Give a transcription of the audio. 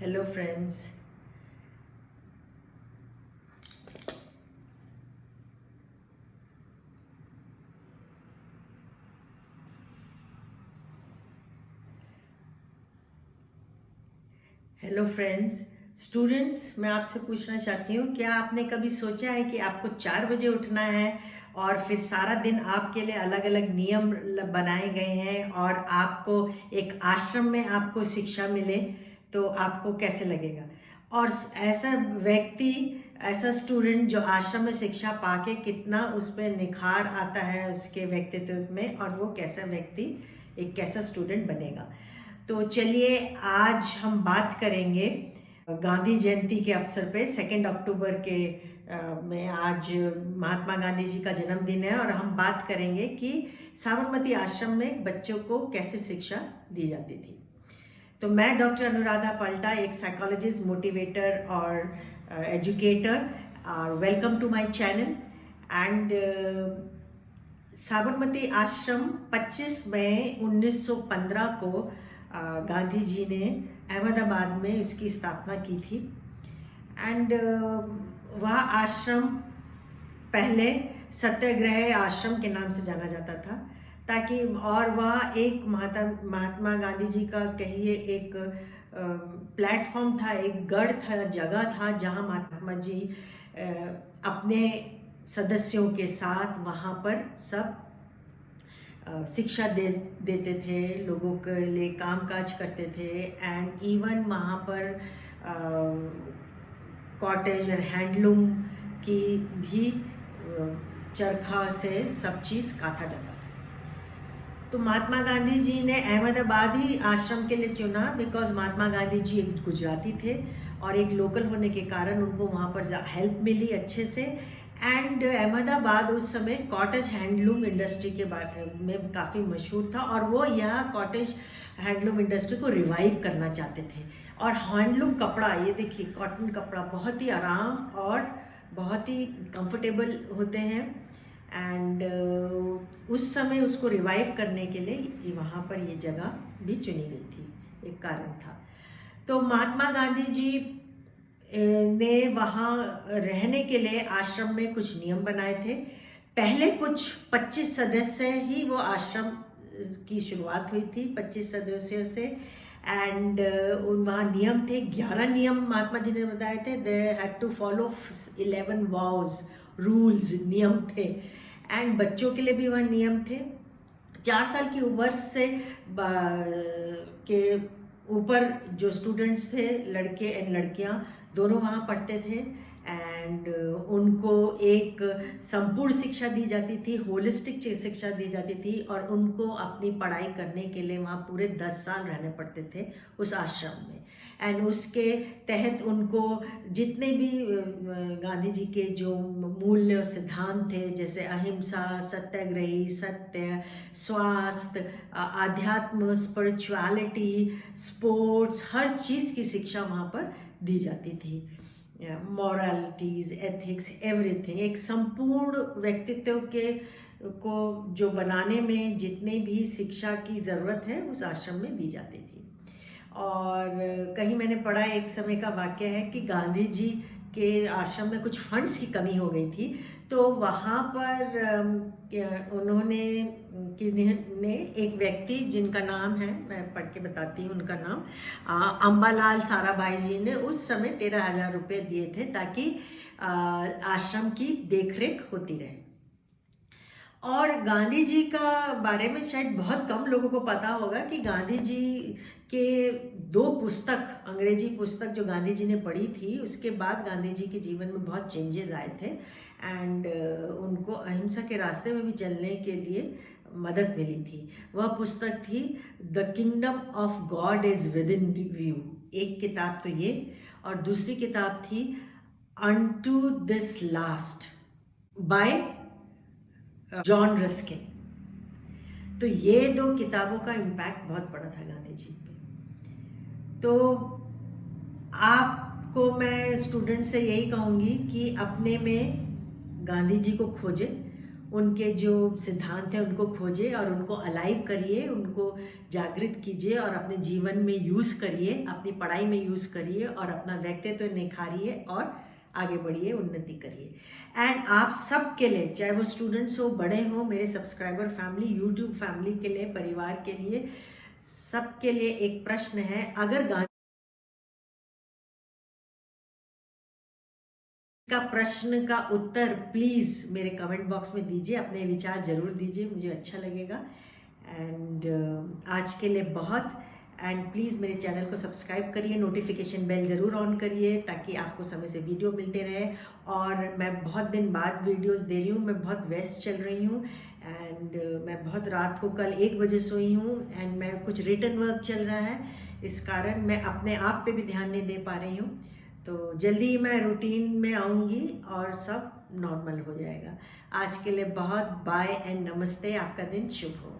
Hello friends. Hello friends, students, मैं आपसे पूछना चाहती हूँ, क्या आपने कभी सोचा है कि आपको 4 बजे उठना है और फिर सारा दिन आपके लिए अलग अलग नियम बनाए गए हैं और आपको एक आश्रम में आपको शिक्षा मिले तो आपको कैसे लगेगा? और ऐसा व्यक्ति, ऐसा स्टूडेंट जो आश्रम में शिक्षा पाके कितना उस पर निखार आता है उसके व्यक्तित्व में, और वो कैसा व्यक्ति, एक कैसा स्टूडेंट बनेगा। तो चलिए आज हम बात करेंगे गांधी जयंती के अवसर पे 2 अक्टूबर के में आज महात्मा गांधी जी का जन्मदिन है, और हम बात करेंगे कि साबरमती आश्रम में बच्चों को कैसे शिक्षा दी जाती थी। तो मैं डॉक्टर अनुराधा पल्टा, एक साइकोलॉजिस्ट, मोटिवेटर और एजुकेटर, और welcome to my channel. And Sabarmati Ashram 25 मई 1915 को गांधी जी ने अहमदाबाद में इसकी स्थापना की थी। एंड वह आश्रम पहले सत्याग्रह आश्रम के नाम से जाना जाता था, ताकि, और वह एक महात्मा गांधी जी का कहिए एक प्लेटफॉर्म था, एक गढ़ था, जगह था, जहां महात्मा जी अपने सदस्यों के साथ वहाँ पर सब शिक्षा देते थे, लोगों के लिए कामकाज करते थे। एंड इवन वहाँ पर कॉटेज और हैंडलूम की भी चरखा से सब चीज़ काटा जाता था। तो महात्मा गांधी जी ने अहमदाबाद ही आश्रम के लिए चुना, बिकॉज महात्मा गांधी जी एक गुजराती थे और एक लोकल होने के कारण उनको वहाँ पर हेल्प मिली अच्छे से। एंड अहमदाबाद उस समय कॉटेज हैंडलूम इंडस्ट्री के बारे में काफ़ी मशहूर था, और वो यह कॉटेज हैंडलूम इंडस्ट्री को रिवाइव करना चाहते थे। और हैंडलूम कपड़ा, ये देखिए, कॉटन कपड़ा बहुत ही आराम और बहुत ही कंफर्टेबल होते हैं। एंड उस समय उसको रिवाइव करने के लिए वहाँ पर ये जगह भी चुनी गई थी, एक कारण था। तो महात्मा गांधी जी ने वहाँ रहने के लिए आश्रम में कुछ नियम बनाए थे। पहले कुछ 25 सदस्य ही वो आश्रम की शुरुआत हुई थी, 25 सदस्यों से। एंड वहाँ नियम थे, 11 नियम महात्मा जी ने बताए थे। They had to follow 11 was, rules, नियम थे। एंड बच्चों के लिए भी वह नियम थे। 4 साल की उम्र से के ऊपर जो स्टूडेंट्स थे, लड़के एंड लड़कियां दोनों वहाँ पढ़ते थे। एंड उनको एक संपूर्ण शिक्षा दी जाती थी, होलिस्टिक शिक्षा दी जाती थी, और उनको अपनी पढ़ाई करने के लिए वहाँ पूरे 10 साल रहने पड़ते थे उस आश्रम में। एंड उसके तहत उनको जितने भी गांधी जी के जो मूल्य सिद्धांत थे, जैसे अहिंसा, सत्याग्रही, सत्य, स्वास्थ्य, आध्यात्म, स्पिरिचुअलिटी, स्पोर्ट्स, हर चीज़ की शिक्षा वहाँ पर दी जाती थी। मॉरलिटीज़, एथिक्स, एवरीथिंग, एक संपूर्ण व्यक्तित्व के को जो बनाने में जितने भी शिक्षा की ज़रूरत है उस आश्रम में दी जाती थी। और कहीं मैंने पढ़ा, एक समय का वाक्य है कि गांधी जी के आश्रम में कुछ फंड्स की कमी हो गई थी, तो वहाँ पर उन्होंने ने एक व्यक्ति जिनका नाम है, मैं पढ़ के बताती हूँ उनका नाम, अम्बालाल साराभाई जी ने उस समय 13,000 रुपये दिए थे, ताकि आश्रम की देखरेख होती रहे। और गांधी जी का बारे में शायद बहुत कम लोगों को पता होगा कि गांधी जी के 2 पुस्तक, अंग्रेजी पुस्तक जो गांधी जी ने पढ़ी थी, उसके बाद गांधी जी के जीवन में बहुत चेंजेस आए थे। एंड उनको अहिंसा के रास्ते में भी चलने के लिए मदद मिली थी। वह पुस्तक थी the kingdom of God is with in view, एक किताब तो ये, और दूसरी किताब थी unto this last bye John Ruskin. तो ये 2 किताबों का इम्पैक्ट बहुत बड़ा था गांधी जी पे। तो आपको मैं स्टूडेंट से यही कहूँगी कि अपने में गांधी जी को खोजें, उनके जो सिद्धांत हैं उनको खोजिए और उनको अलाइव करिए, उनको जागृत कीजिए और अपने जीवन में यूज़ करिए, अपनी पढ़ाई में यूज़ करिए और अपना व्यक्तित्व निखारिए और आगे बढ़िए, उन्नति करिए। एंड आप सब के लिए, चाहे वो स्टूडेंट्स हो, बड़े हो, मेरे सब्सक्राइबर फैमिली, यूट्यूब फैमिली के लिए, परिवार के लिए, सबके लिए एक प्रश्न है। अगर गांधी का प्रश्न का उत्तर प्लीज़ मेरे कमेंट बॉक्स में दीजिए, अपने विचार ज़रूर दीजिए, मुझे अच्छा लगेगा। एंड आज के लिए बहुत। एंड प्लीज़ मेरे चैनल को सब्सक्राइब करिए, नोटिफिकेशन बेल ज़रूर ऑन करिए ताकि आपको समय से वीडियो मिलते रहे। और मैं बहुत दिन बाद वीडियोस दे रही हूँ, मैं बहुत व्यस्त चल रही हूँ। एंड मैं बहुत रात को कल 1 बजे सोई हूँ एंड मैं कुछ रिटर्न वर्क चल रहा है, इस कारण मैं अपने आप पे भी ध्यान नहीं दे पा रही हूँ। तो जल्दी ही मैं रूटीन में आऊँगी और सब नॉर्मल हो जाएगा। आज के लिए बहुत बाय एंड नमस्ते। आपका दिन शुभ हो।